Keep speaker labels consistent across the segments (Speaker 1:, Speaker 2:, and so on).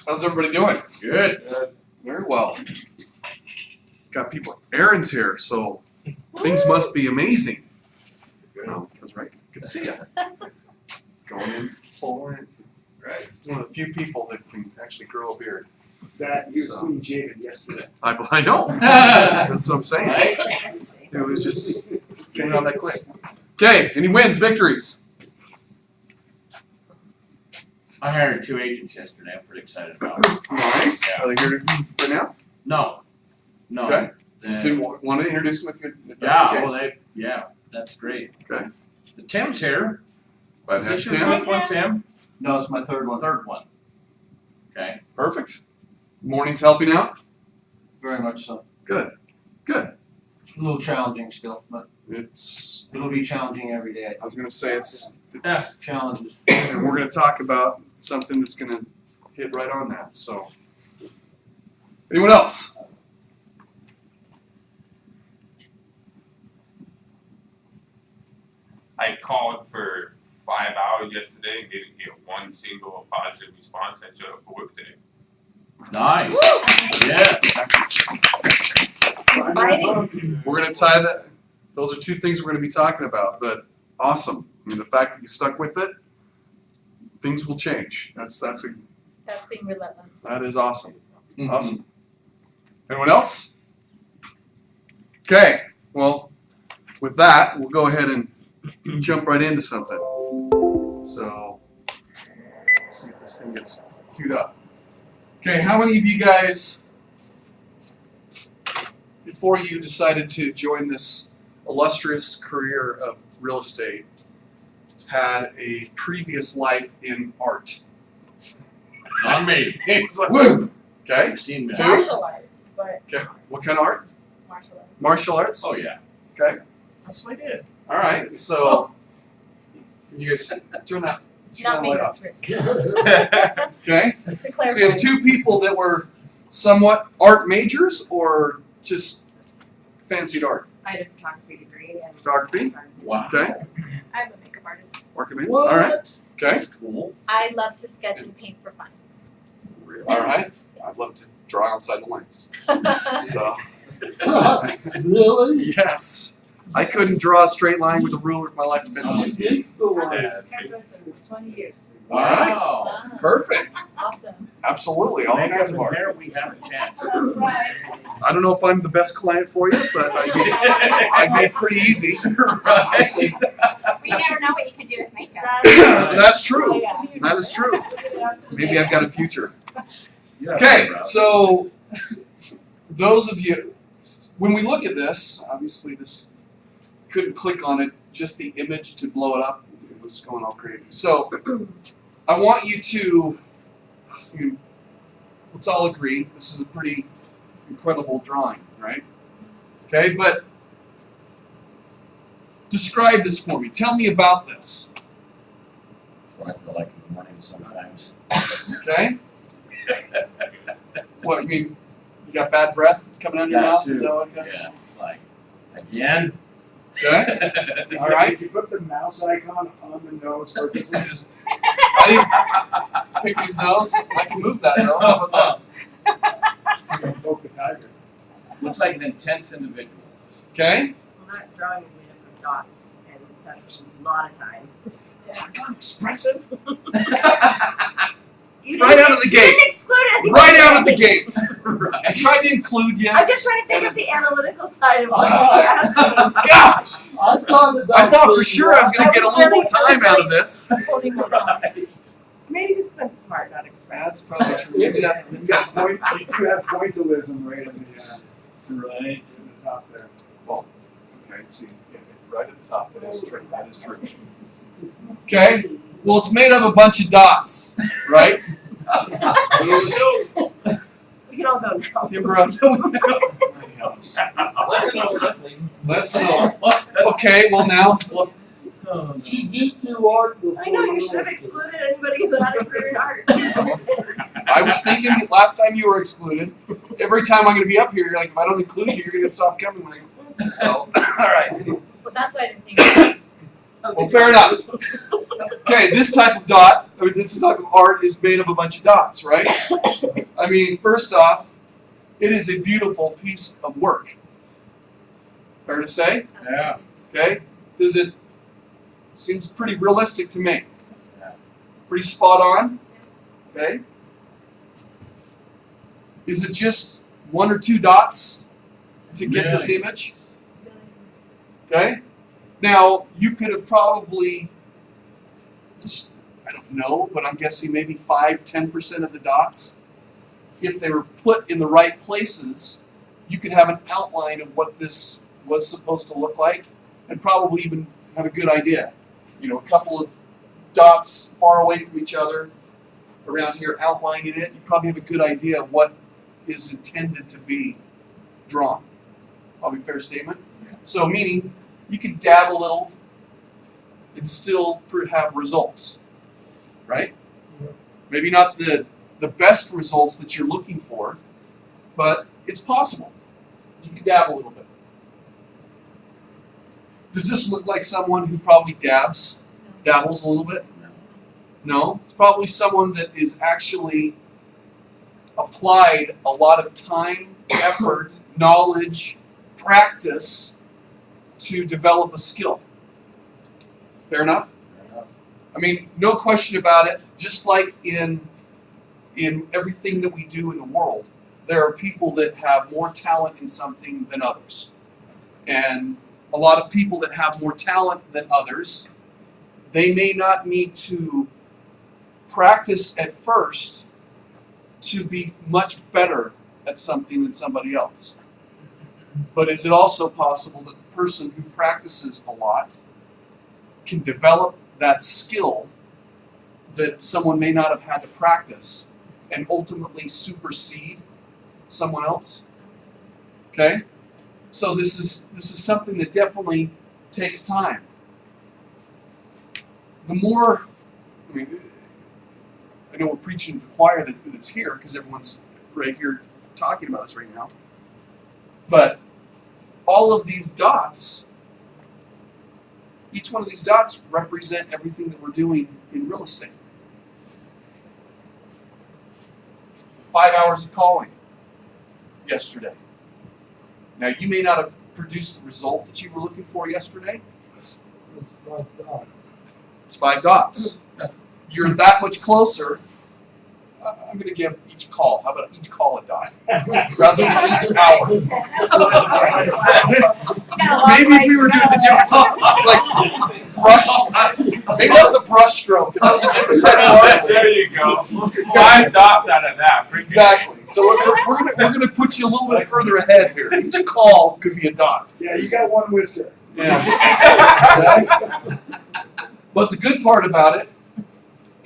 Speaker 1: How's everybody doing?
Speaker 2: Good.
Speaker 1: Very well. Got people. Aaron's here, so things must be amazing. That's right. Good to see you. Going in full in.
Speaker 2: Right.
Speaker 1: He's one of the few people that can actually grow a beard.
Speaker 3: That you seen Jaden yesterday.
Speaker 1: I know. That's what I'm saying.
Speaker 2: Right?
Speaker 1: It was just came out that quick. Okay, any wins, victories?
Speaker 2: I hired 2 agents yesterday. I'm pretty excited about it.
Speaker 1: Nice.
Speaker 2: Yeah.
Speaker 1: Are they here right now?
Speaker 2: No.
Speaker 1: Okay.
Speaker 2: The-
Speaker 1: Just didn't want to introduce them if you.
Speaker 2: yeah, that's great.
Speaker 1: Okay.
Speaker 2: The Tim's here.
Speaker 1: Glad
Speaker 2: Is
Speaker 1: to
Speaker 2: this
Speaker 1: have
Speaker 2: your
Speaker 1: Tim.
Speaker 2: first one, Tim?
Speaker 4: No, it's my third one.
Speaker 2: Third one. Okay.
Speaker 1: Perfect. Morning's helping out.
Speaker 4: Very much so.
Speaker 1: Good. Good.
Speaker 4: A little challenging still, but
Speaker 1: It's.
Speaker 4: it'll be challenging every day.
Speaker 1: I was gonna say it's.
Speaker 4: Challenges.
Speaker 1: And we're gonna talk about something that's gonna hit right on that. So. Anyone else?
Speaker 5: I called for 5 hours yesterday and didn't get one single positive response. I showed up for work today.
Speaker 2: Nice. Yeah.
Speaker 1: We're gonna tie that. Those are two things we're gonna be talking about. But awesome. I mean, the fact that you stuck with it, things will change. That's
Speaker 6: being relentless.
Speaker 1: that is awesome. Awesome. Anyone else? Okay. Well, with that, we'll go ahead and jump right into something. So, let's see if this thing gets queued up. Okay, how many of you guys, before you decided to join this illustrious career of real estate, had a previous life in art?
Speaker 2: Not me.
Speaker 1: Woo! Okay.
Speaker 2: You've seen me.
Speaker 1: Two.
Speaker 6: Martial arts, but
Speaker 1: Okay. What kind of art?
Speaker 6: martial arts.
Speaker 1: Martial arts?
Speaker 2: Oh yeah.
Speaker 1: Okay.
Speaker 2: That's what I did.
Speaker 1: All right. So, you guys turn that
Speaker 6: Not me,
Speaker 1: light
Speaker 6: that's
Speaker 1: off.
Speaker 6: Rick.
Speaker 1: Okay.
Speaker 6: To
Speaker 1: So you
Speaker 6: clarify.
Speaker 1: have two people that were somewhat art majors or just fancied art?
Speaker 6: I had a photography degree and
Speaker 1: Photography?
Speaker 2: Wow.
Speaker 1: Okay.
Speaker 6: I'm a makeup artist.
Speaker 1: Marketing?
Speaker 2: What?
Speaker 1: All right. Okay.
Speaker 2: That's cool.
Speaker 6: I love to sketch and paint for fun.
Speaker 1: All right. I'd love to draw outside the lines. So,
Speaker 4: Really?
Speaker 1: yes. I couldn't draw a straight line with a ruler if my life had been on it.
Speaker 4: Did the one.
Speaker 5: Yeah, it's good.
Speaker 6: 20 years.
Speaker 1: All right.
Speaker 2: Wow.
Speaker 1: Perfect.
Speaker 6: Awesome.
Speaker 1: Absolutely. All
Speaker 2: Makeup
Speaker 1: kinds of
Speaker 2: and
Speaker 1: art.
Speaker 2: hair, we have a chance.
Speaker 6: That's right.
Speaker 1: I don't know if I'm the best client for you, but I made it pretty easy.
Speaker 2: Right.
Speaker 7: We never know what you can do with makeup.
Speaker 1: That's true.
Speaker 6: Yeah.
Speaker 1: That is true. Maybe I've got a future.
Speaker 2: Yeah,
Speaker 1: Okay,
Speaker 2: bro.
Speaker 1: so those of you, when we look at this, obviously this couldn't click on it, just the image to blow it up, it was going all crazy. So I want you to, let's all agree, this is a pretty incredible drawing, right? Okay, but describe this for me. Tell me about this.
Speaker 2: That's what I feel like in the morning sometimes.
Speaker 1: Okay? What, you mean, you got bad breath that's coming out of your
Speaker 2: That
Speaker 1: mouth?
Speaker 2: too.
Speaker 1: Is that what okay?
Speaker 2: Yeah. It's like, again?
Speaker 1: Okay? All right.
Speaker 3: Did you put the mouse icon on the nose purposely?
Speaker 1: Just, I didn't pick his nose. I can move that though. How about that?
Speaker 3: Poke the tiger.
Speaker 2: Looks like an intense individual.
Speaker 1: Okay?
Speaker 8: Well, that drawing is made up of dots, and that's a lot of time.
Speaker 1: Doggone expressive.
Speaker 8: You
Speaker 1: Right
Speaker 8: didn't-
Speaker 1: out of the
Speaker 8: you
Speaker 1: gate.
Speaker 8: didn't exclude anything.
Speaker 1: Right out of the gate. I
Speaker 2: Right.
Speaker 1: tried to include you.
Speaker 8: I'm just trying to think of the analytical side of all this.
Speaker 1: Gosh! I thought for sure I was going to get a little more time out of this.
Speaker 8: Holding my thumb. Maybe just 'cause I'm smart, not
Speaker 1: That's
Speaker 8: expressed.
Speaker 1: probably true. Maybe that,
Speaker 3: You got point. You have pointillism right in
Speaker 2: Right.
Speaker 3: the top there.
Speaker 1: well, okay, see, yeah, right at the top. That is true. That is true. Okay? Well, it's made of a bunch of dots, right?
Speaker 8: We can all go now.
Speaker 1: Timber. Listen over. Okay, well now.
Speaker 4: She did do art before.
Speaker 8: I know, you should have excluded anybody who had a career in art.
Speaker 1: I was thinking that last time you were excluded. Every time I'm going to be up here, you're like, if I don't include you, you're going to stop coming. So, all right.
Speaker 6: Well, that's why I didn't think
Speaker 1: Well, fair enough. Okay, this type of dot, I mean, this type of art is made of a bunch of dots, right? I mean, first off, it is a beautiful piece of work. Fair to say?
Speaker 2: Yeah.
Speaker 1: Okay? Does it seems pretty realistic to me?
Speaker 2: Yeah.
Speaker 1: Pretty spot on? Okay? Is it just one or two dots to get this image? Okay? Now, you could have probably, I don't know, but I'm guessing maybe 5-10% of the dots, if they were put in the right places, you could have an outline of what this was supposed to look like and probably even have a good idea. You know, a couple of dots far away from each other around here outlining it, you probably have a good idea of what is intended to be drawn. Probably a fair statement.
Speaker 2: Yeah.
Speaker 1: So meaning you can dab a little and still have results, right? Maybe not the best results that you're looking for, but it's possible. You can dab a little bit. Does this look like someone who probably dabbles a little bit? No, it's probably someone that is actually applied a lot of time, effort, knowledge, practice to develop a skill. Fair enough? I mean, no question about it. Just like in everything that we do in the world, there are people that have more talent in something than others. And a lot of people that have more talent than others, they may not need to practice at first to be much better at something than somebody else. But is it also possible that the person who practices a lot can develop that skill that someone may not have had to practice and ultimately supersede someone else? Okay? So this is something that definitely takes time. The more, I mean, I know we're preaching to the choir that's here because everyone's right here talking about this right now. But all of these dots, each one of these dots represent everything that we're doing in real estate. 5 hours of calling yesterday. Now, you may not have produced the result that you were looking for yesterday.
Speaker 3: It's like that.
Speaker 1: It's 5 dots. You're that much closer. I'm going to give each call. How about each call a dot? Rather than each hour. Maybe if we were doing the difference, like brush, maybe that was a brush stroke. That was a different type of art.
Speaker 5: There you go. 5 dots out of that. Freaking
Speaker 1: Exactly. So we're gonna put you a little bit further ahead here. Each call could be a dot.
Speaker 3: Yeah, you got one whisker.
Speaker 1: Yeah. Okay? But the good part about it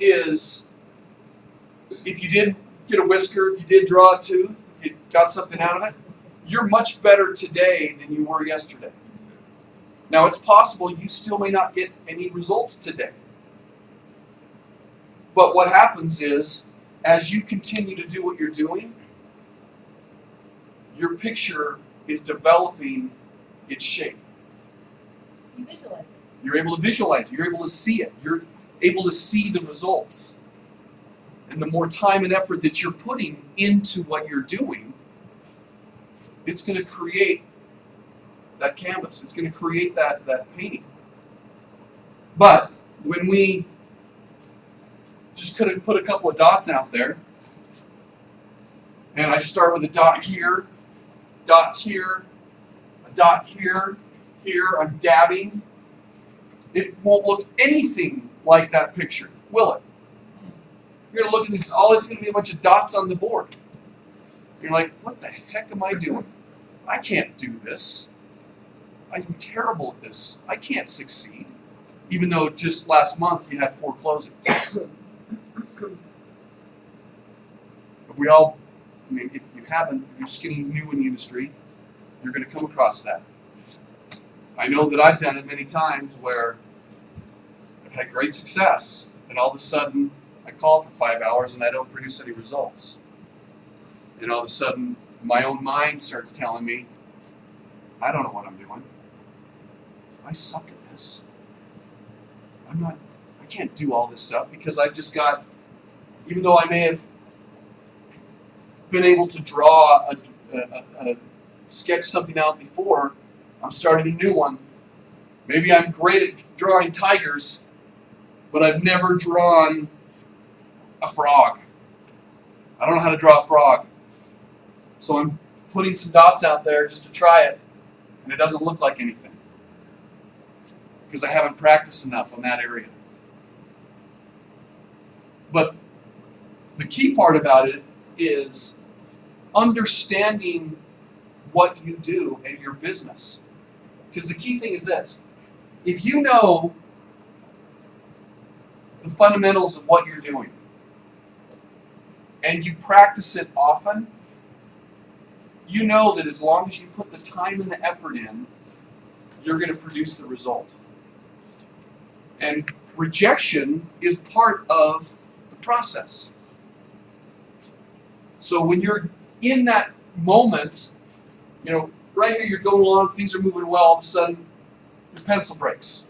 Speaker 1: is, if you did get a whisker, if you did draw a tooth, you got something out of it, you're much better today than you were yesterday. Now, it's possible you still may not get any results today. But what happens is, as you continue to do what you're doing, your picture is developing its shape.
Speaker 6: You visualize it.
Speaker 1: You're able to visualize it. You're able to see it. You're able to see the results. And the more time and effort that you're putting into what you're doing, it's going to create that canvas. It's going to create that painting. But when we just could have put a couple of dots out there, and I start with a dot here, a dot here, here, I'm dabbing, it won't look anything like that picture, will it? You're going to look at this, all it's going to be a bunch of dots on the board. You're like, what the heck am I doing? I can't do this. I'm terrible at this. I can't succeed. Even though just last month you had 4 closings. If we all, I mean, if you haven't, if you're just getting new in the industry, you're going to come across that. I know that I've done it many times where I've had great success, and all of a sudden I call for 5 hours and I don't produce any results. And all of a sudden my own mind starts telling me, I don't know what I'm doing. I suck at this. I can't do all this stuff because I've just got, even though I may have been able to draw sketch something out before, I'm starting a new one. Maybe I'm great at drawing tigers, but I've never drawn a frog. I don't know how to draw a frog. So I'm putting some dots out there just to try it, and it doesn't look like anything because I haven't practiced enough on that area. But the key part about it is understanding what you do in your business. Because the key thing is this. If you know the fundamentals of what you're doing and you practice it often, you know that as long as you put the time and the effort in, you're going to produce the result. And rejection is part of the process. So when you're in that moment, right here you're going along, things are moving well, all of a sudden your pencil breaks.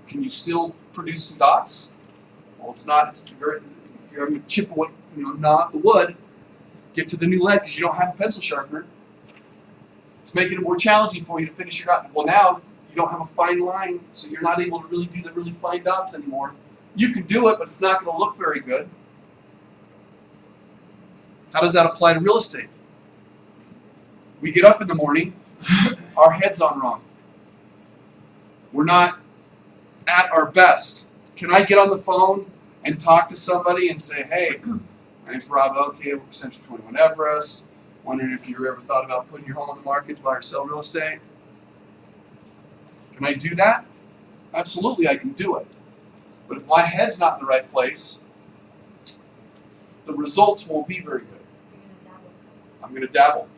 Speaker 1: Can you still produce some dots? Well, it's not. You're having to chip away, gnaw at the wood, get to the new lead because you don't have a pencil sharpener. It's making it more challenging for you to finish your dot. Well, now you don't have a fine line, so you're not able to really do the really fine dots anymore. You can do it, but it's not going to look very good. How does that apply to real estate? We get up in the morning, our head's on wrong. We're not at our best. Can I get on the phone and talk to somebody and say, hey, my name's Rob Oakey, I work for Century 21 Everest. Wondering if you ever thought about putting your home on the market to buy or sell real estate? Can I do that? Absolutely, I can do it. But if my head's not in the right place, the results won't be very good. I'm going to dabble.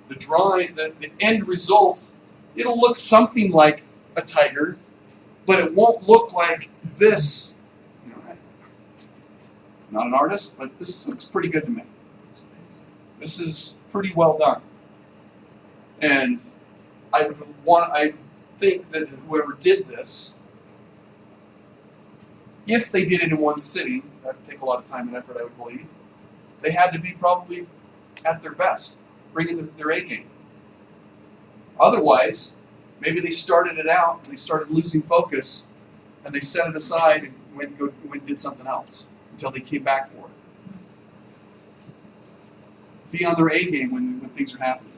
Speaker 1: The drawing, the end result, it'll look something like a tiger, but it won't look like this. I'm not an artist, but this looks pretty good to me. This is pretty well done. And I think that whoever did this, if they did it in one sitting, that would take a lot of time and effort, I would believe, they had to be probably at their best, bringing their A game. Otherwise, maybe they started it out, and they started losing focus, and they set it aside and went and did something else until they came back for it. Be on their A game when things are happening.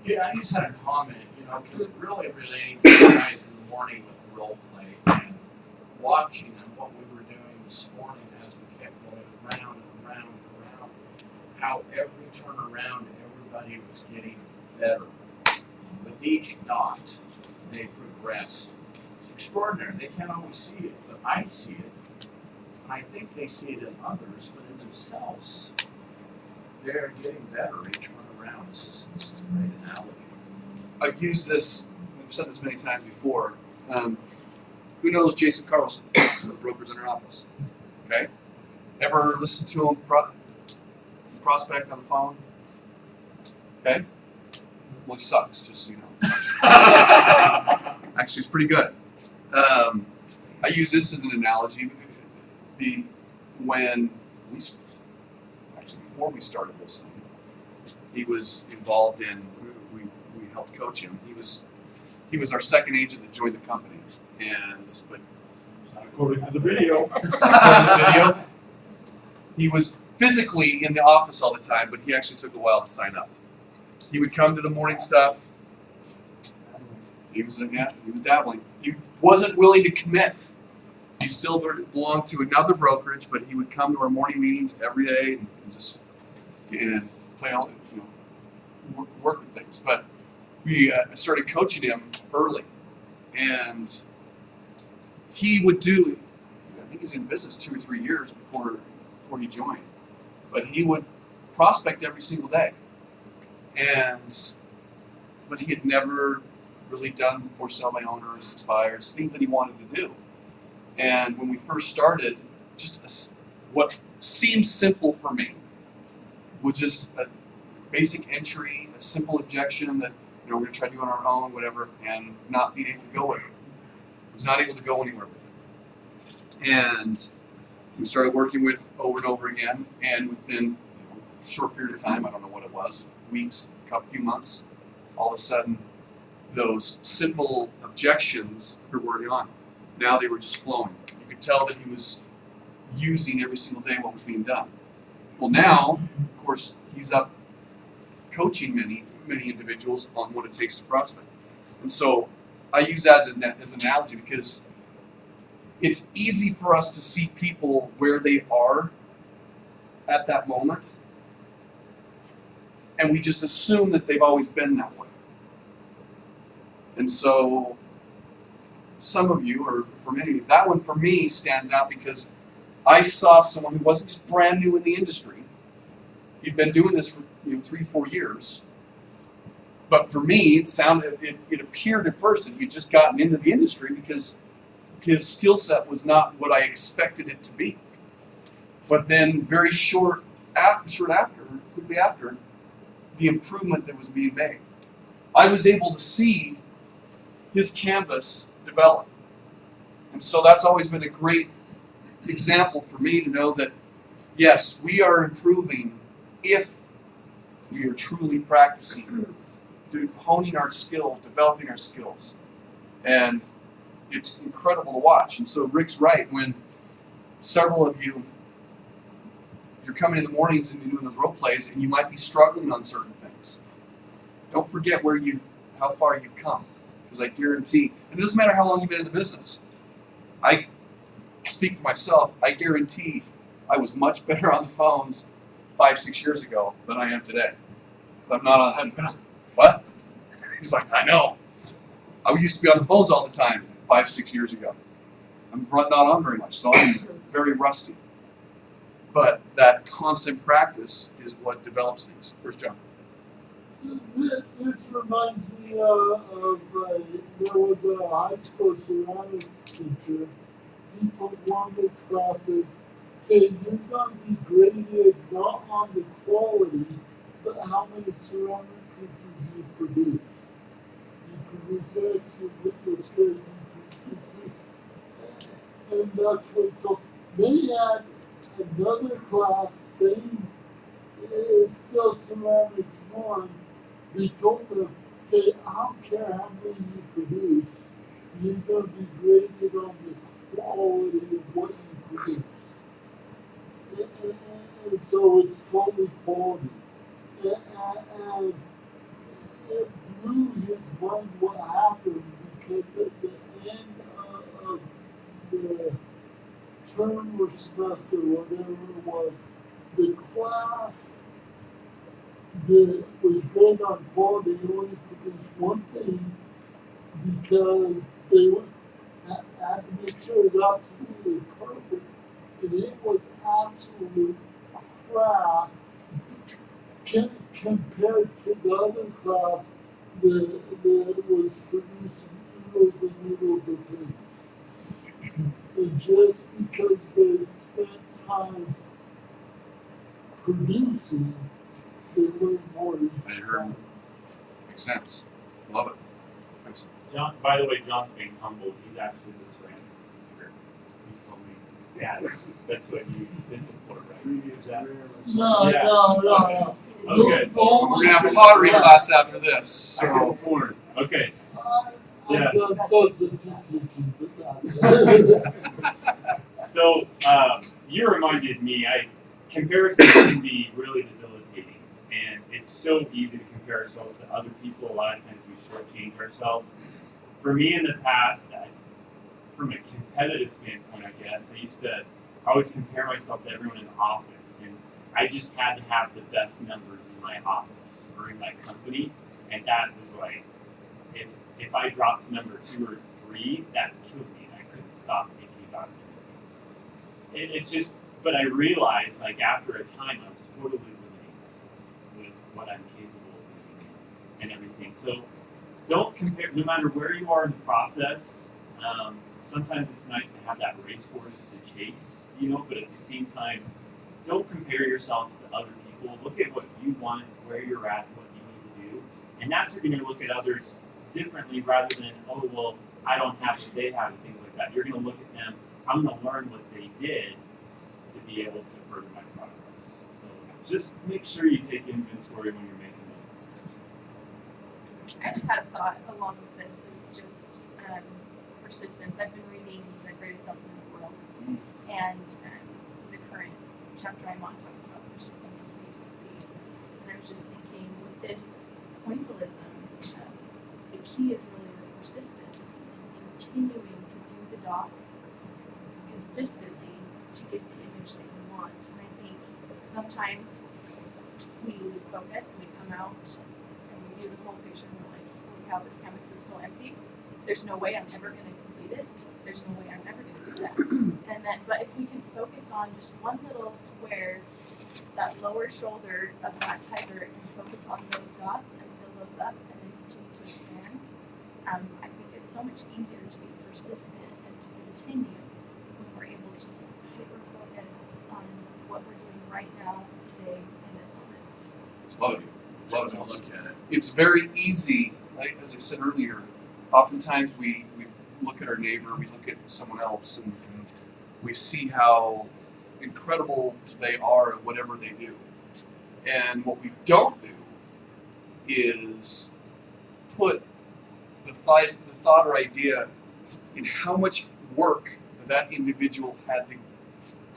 Speaker 2: Yeah, I just had a comment, because really relating to you guys in the morning with the role play and watching and what we were doing this morning as we kept going around and around and around, how every turn around everybody was getting better. With each dot, they progressed. It's extraordinary. They can't always see it, but I see it. And I think they see it in others, but in themselves, they're getting better each run around. This is a great analogy.
Speaker 1: I've used this, I've said this many times before. Who knows Jason Carlson, the brokers in our office? Okay? Ever listen to him prospect on the phone? Okay? Well, he sucks, just so you know. Actually, he's pretty good. I use this as an analogy. When, at least actually before we started this thing, he was involved in, we helped coach him. He was our second agent that joined the company. But
Speaker 3: According to the video.
Speaker 1: he was physically in the office all the time, but he actually took a while to sign up. He would come to the morning stuff. He was dabbling. He wasn't willing to commit. He still belonged to another brokerage, but he would come to our morning meetings every day and just play all, work with things. But we started coaching him early, and he would do. I think he's in business 2 or 3 years before he joined, but he would prospect every single day, but he had never really done for sale by owners, expires, things that he wanted to do. And when we first started, what seemed simple for me was just a basic entry, a simple objection that we're going to try to do it on our own, whatever, and not being able to go with it. Was not able to go anywhere with it. And we started working with over and over again, and within a short period of time, I don't know what it was, weeks, a few months, all of a sudden, those simple objections were on. Now they were just flowing. You could tell that he was using every single day what was being done. Well, now, of course, he's up coaching many individuals on what it takes to prospect. And so I use that as an analogy because it's easy for us to see people where they are at that moment, and we just assume that they've always been that way. And so some of you, or for many of you, that one for me stands out because I saw someone who wasn't just brand new in the industry. He'd been doing this for 3-4 years. But for me, it appeared at first that he'd just gotten into the industry because his skill set was not what I expected it to be. But then very quickly after, the improvement that was being made. I was able to see his canvas develop. And so that's always been a great example for me to know that, yes, we are improving if we are truly practicing, honing our skills, developing our skills. And it's incredible to watch. And so Rick's right, when several of you're coming in the mornings and you're doing those role plays and you might be struggling on certain things. Don't forget how far you've come. Because I guarantee, and it doesn't matter how long you've been in the business. I speak for myself, I guarantee I was much better on the phones 5-6 years ago than I am today. I haven't been on, what? He's like, I know. I used to be on the phones all the time 5-6 years ago. I'm not on very much, so I'm very rusty. But that constant practice is what develops things. Where's John?
Speaker 9: So this reminds me of there was a high school ceramics teacher. He told one of his classes, "Okay, you're going to be graded not on the quality, but how many ceramic pieces you produce. You produce X, you get this grade. You produce this, and that's what he told." They had another class, same, it's still ceramics one. We told them, "Okay, I don't care how many you produce, you're going to be graded on the quality of what you produce." And so it's totally quality. And it blew his mind what happened because at the end of the term or semester, whatever it was, the class that was great on quality only produced one thing because they had to make sure it was absolutely perfect, and it was absolute crap compared to the other class that was producing oodles and oodles of things. And just because they spent time producing, they learned more each time.
Speaker 1: Makes sense. Love it. Thanks.
Speaker 10: John, by the way, John's being humbled. He's actually the ceramics teacher. He told me, yeah, that's what you did before, right? Is that?
Speaker 9: No.
Speaker 10: Okay.
Speaker 1: We're going to have a pottery class after this. So.
Speaker 10: Okay.
Speaker 9: I've done substitute teaching, but that's
Speaker 10: So, you reminded me, comparisons can be really debilitating. And it's so easy to compare ourselves to other people. A lot of times we shortchange ourselves. For me in the past, from a competitive standpoint, I guess, I used to always compare myself to everyone in the office. And I just had to have the best numbers in my office or in my company. And that was like, if I dropped to number 2 or 3, that killed me. And I couldn't stop thinking about it. It's just, but I realized, like, after a time, I was totally limiting myself with what I'm capable of doing and everything. So don't compare, no matter where you are in the process. Sometimes it's nice to have that racehorse to chase, but at the same time, don't compare yourself to other people. Look at what you want, where you're at, what you need to do, And that's where you're going to look at others differently rather than, oh, well, I don't have what they have and things like that. You're going to look at them, I'm going to learn what they did to be able to further my progress. So just make sure you take inventory when you're making those decisions.
Speaker 8: I just had a thought along with this is just persistence. I've been reading The Greatest Salesman in the World, and the current chapter I'm on talks about persisting until you succeed. And I was just thinking, with this pointillism, the key is really the persistence and continuing to do the dots consistently to get the image that you want. And I think sometimes we lose focus and we come out and we do the whole picture and we're like, holy cow, this canvas is so empty. There's no way I'm ever going to complete it. There's no way I'm ever going to do that. And then, but if we can focus on just one little square, that lower shoulder of that tiger, and focus on those dots and fill those up and then continue to expand, I think it's so much easier to be persistent and to continue when we're able to just hyper focus on what we're doing right now, today, in this moment.
Speaker 1: Love to look at it. It's very easy, like, as I said earlier, oftentimes we look at our neighbor, we look at someone else, and we see how incredible they are at whatever they do. And what we don't do is put the thought or idea in how much work that individual had to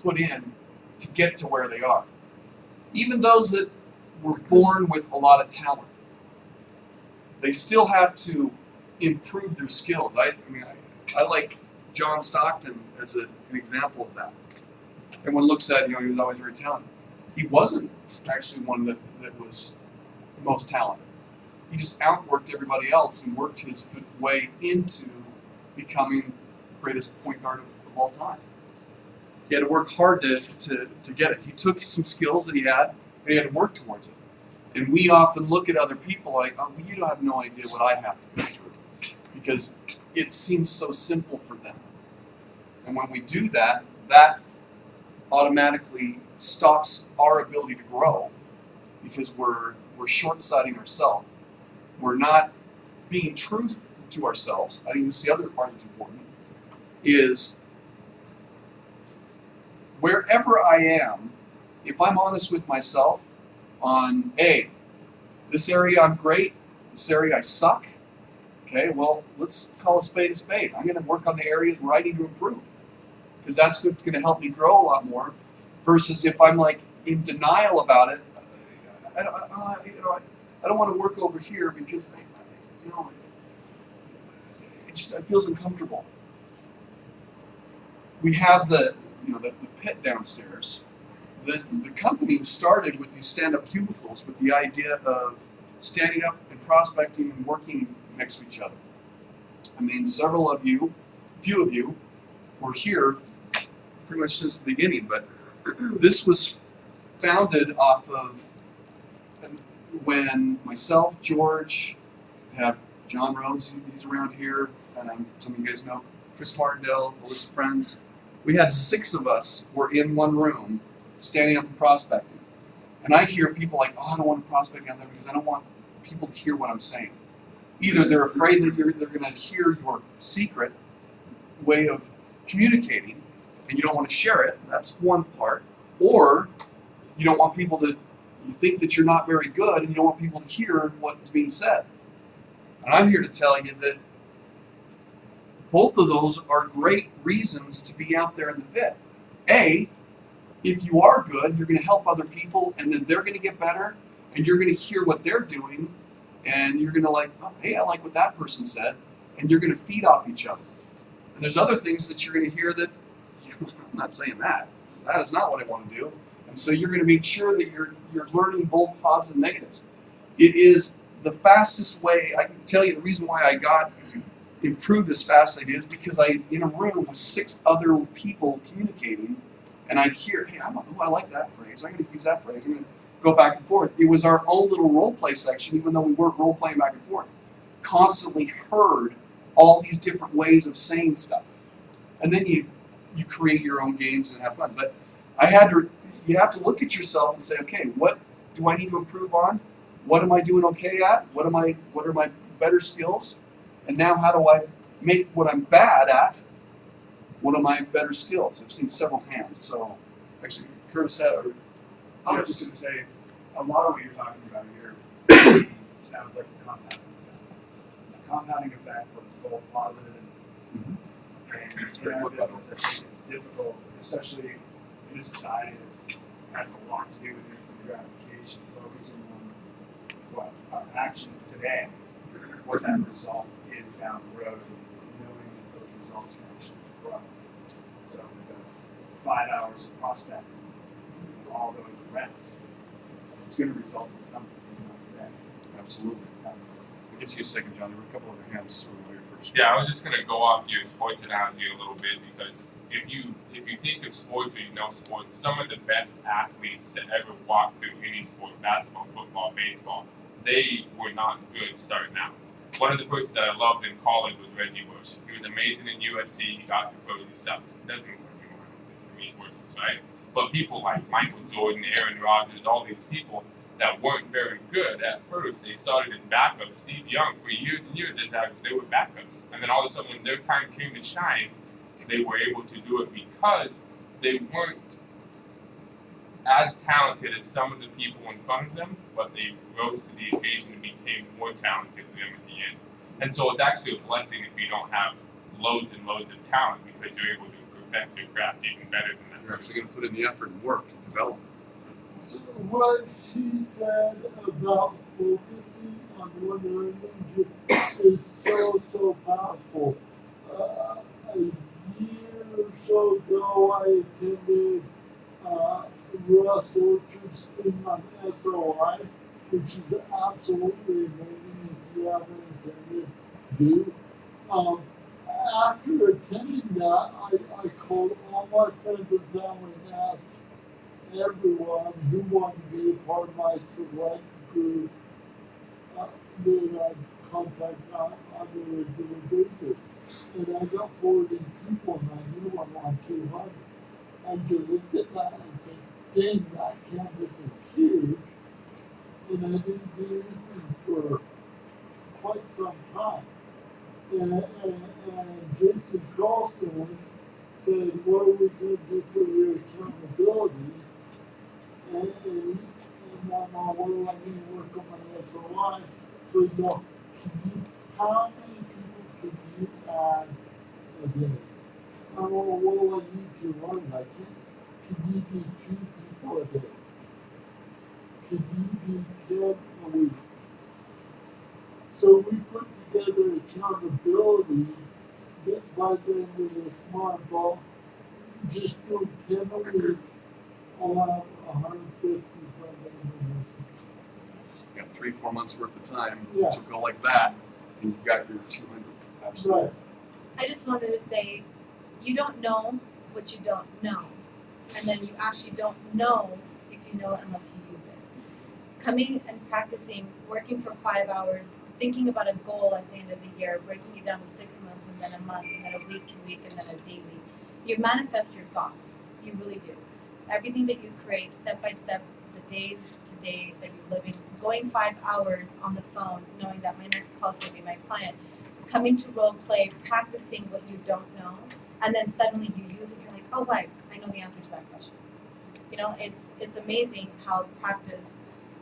Speaker 1: put in to get to where they are. Even those that were born with a lot of talent, they still have to improve their skills. I like John Stockton as an example of that. Everyone looks at, he was always very talented. He wasn't actually one that was the most talented. He just outworked everybody else and worked his way into becoming the greatest point guard of all time. He had to work hard to get it. He took some skills that he had, and he had to work towards it. And we often look at other people like, oh, you don't have no idea what I have to go through, because it seems so simple for them. And when we do that, that automatically stops our ability to grow, because we're short-sighting ourselves. We're not being true to ourselves. I think this is the other part that's important, is wherever I am, if I'm honest with myself on, hey, this area I'm great, this area I suck, okay, well, let's call a spade a spade. I'm going to work on the areas where I need to improve, because that's what's going to help me grow a lot more, versus if I'm like in denial about it, I don't want to work over here because it feels uncomfortable. We have the pit downstairs. The company started with these stand-up cubicles with the idea of standing up and prospecting and working next to each other. I mean, few of you were here pretty much since the beginning, but this was founded off of when myself, George, have John Rhodes, he's around here, some of you guys know Chris Martindale, a list of friends. We had 6 of us were in one room standing up and prospecting. And I hear people like, oh, I don't want to prospect down there because I don't want people to hear what I'm saying. Either they're afraid that they're going to hear your secret way of communicating and you don't want to share it, that's one part, or you don't want people to, you think that you're not very good and you don't want people to hear what's being said. And I'm here to tell you that both of those are great reasons to be out there in the pit. A, if you are good, you're going to help other people, and then they're going to get better, and you're going to hear what they're doing, and you're going to like, oh, hey, I like what that person said, and you're going to feed off each other. And there's other things that you're going to hear that, I'm not saying that. That is not what I want to do. And so you're going to make sure that you're learning both positives and negatives. It is the fastest way. I can tell you the reason why I got improved as fast as I did is because I in a room with 6 other people communicating, and I'd hear, hey, I like that phrase. I'm going to use that phrase. I'm going to go back and forth. It was our own little role play section, even though we weren't role playing back and forth. Constantly heard all these different ways of saying stuff, and then you create your own games and have fun. But you have to look at yourself and say, okay, what do I need to improve on? what am I doing okay at? What are my better skills? And now how do I make what I'm bad at one of my better skills? I've seen several hands. So actually, Curtis had.
Speaker 3: I was just going to say, a lot of what you're talking about here sounds like the compounding effect. The compounding effect was both positive and in our business, I think it's difficult, especially in a society that has a lot to do with instant gratification, focusing on what our actions today, what that result is down the road, and knowing that those results can actually grow. So the 5 hours of prospecting, all those reps, it's going to result in something today.
Speaker 1: Absolutely. I'll get to you a second, John. There were a couple other hands over here first.
Speaker 5: Yeah, I was just gonna go off your sports analogy a little bit because if you think of sports or you know sports, some of the best athletes that ever walked through any sport, basketball, football, baseball, they were not good starting out. One of the persons that I loved in college was Reggie Bush. He was amazing in USC. He got to pros himself. Doesn't work anymore. I mean, he's worse, right? But people like Michael Jordan, Aaron Rodgers, all these people that weren't very good at first, they started as backups. Steve Young, for years and years, they were backups. And then all of a sudden, when their time came to shine, they were able to do it because they weren't as talented as some of the people in front of them, but they rose to the occasion and became more talented than them at the end. And so it's actually a blessing if you don't have loads and loads of talent because you're able to perfect your craft even better than that.
Speaker 1: You're actually going to put in the effort and work to develop it.
Speaker 9: So what she said about focusing on one area is so powerful. A year or so ago, I attended Russ Orchard's thing on SOI, which is absolutely amazing. If you haven't attended, do. After attending that, I called all my friends and family and asked everyone who wanted to be a part of my select group that I'd contact on a regular basis. And I got 40 people and I knew I'm on 200. And you look at that and say, dang, that campus is huge. And I didn't do anything for quite some time. And Jason Carlson said, what are we going to do for your accountability? And I'm all, well, I need to work on my SOI. So he's like, how many people can you add a day? I'm all, well, I need to run. I can't. Can you do 2 people a day? Can you do 10 a week? So we put together accountability that by the end of this month, I'll just do 10 a week. I'll have 150 by the end of this month.
Speaker 1: You got 3-4 months worth of time
Speaker 9: Yeah.
Speaker 1: to go like that, and you've got your 200. Absolutely.
Speaker 9: Right.
Speaker 8: I just wanted to say, you don't know what you don't know. And then you actually don't know if you know it unless you use it. Coming and practicing, working for 5 hours, thinking about a goal at the end of the year, breaking it down to 6 months and then a month and then a week to week and then a daily. You manifest your thoughts. You really do. Everything that you create step by step, the day to day that you're living, going 5 hours on the phone, knowing that my next call is going to be my client, coming to role play, practicing what you don't know, and then suddenly you use it, you're like, oh, right, I know the answer to that question. You know, it's amazing how practice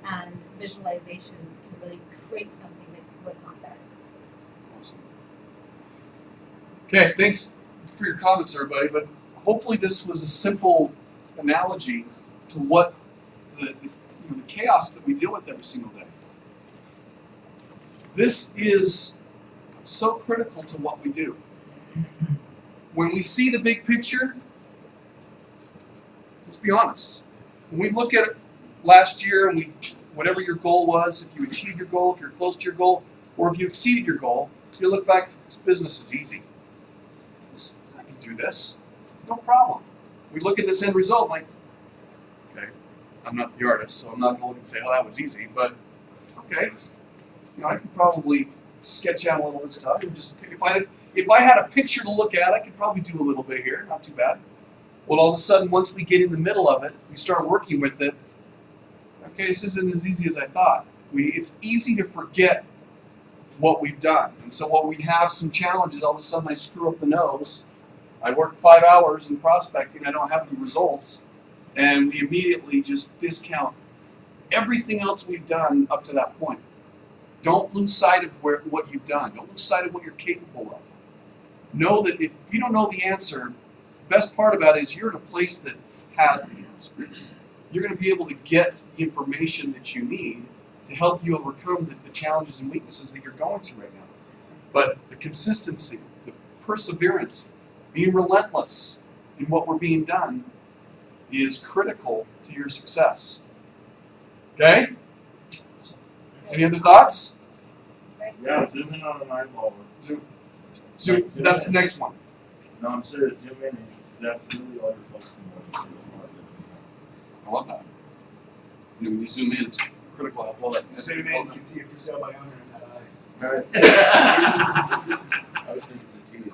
Speaker 8: and visualization can really create something that was not there.
Speaker 1: Awesome. Okay, thanks for your comments, everybody. But hopefully, this was a simple analogy to what the chaos that we deal with every single day. This is so critical to what we do. When we see the big picture, let's be honest. When we look at it last year and whatever your goal was, if you achieved your goal, if you're close to your goal, or if you exceeded your goal, you look back, this business is easy. I can do this, no problem. We look at this end result like, okay, I'm not the artist, so I'm not going to look and say, oh, that was easy, but okay, I could probably sketch out a little bit of stuff. And just if I had a picture to look at, I could probably do a little bit here, not too bad. Well, all of a sudden, once we get in the middle of it, we start working with it. Okay, this isn't as easy as I thought. It's easy to forget what we've done. And so when we have some challenges, all of a sudden I screw up the nose. I work 5 hours in prospecting, I don't have any results, and we immediately just discount everything else we've done up to that point. Don't lose sight of what you've done. Don't lose sight of what you're capable of. Know that if you don't know the answer, the best part about it is you're in a place that has the answer. You're going to be able to get the information that you need to help you overcome the challenges and weaknesses that you're going through right now. But the consistency, the perseverance, being relentless in what we're being done is critical to your success. Okay? Any other thoughts?
Speaker 9: Yeah, zoom in on an eyeball.
Speaker 1: Zoom, that's the next one.
Speaker 9: No, I'm serious, zoom in, because that's really all you're focusing on. Is the
Speaker 1: I love that. You know, when you zoom in, it's critical how well that.
Speaker 3: Zoom in, you can see it for sale by owner in that eye.
Speaker 9: Alright.
Speaker 4: I was thinking the key.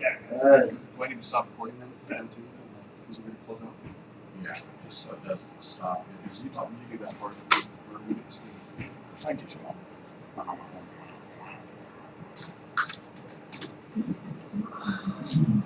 Speaker 3: Yeah.
Speaker 9: Alright.
Speaker 1: Do I need to stop recording then? Because we're going to close out.
Speaker 2: Yeah, just so it doesn't stop.
Speaker 1: You talk, you do that part. We're going to Steve. I get you all.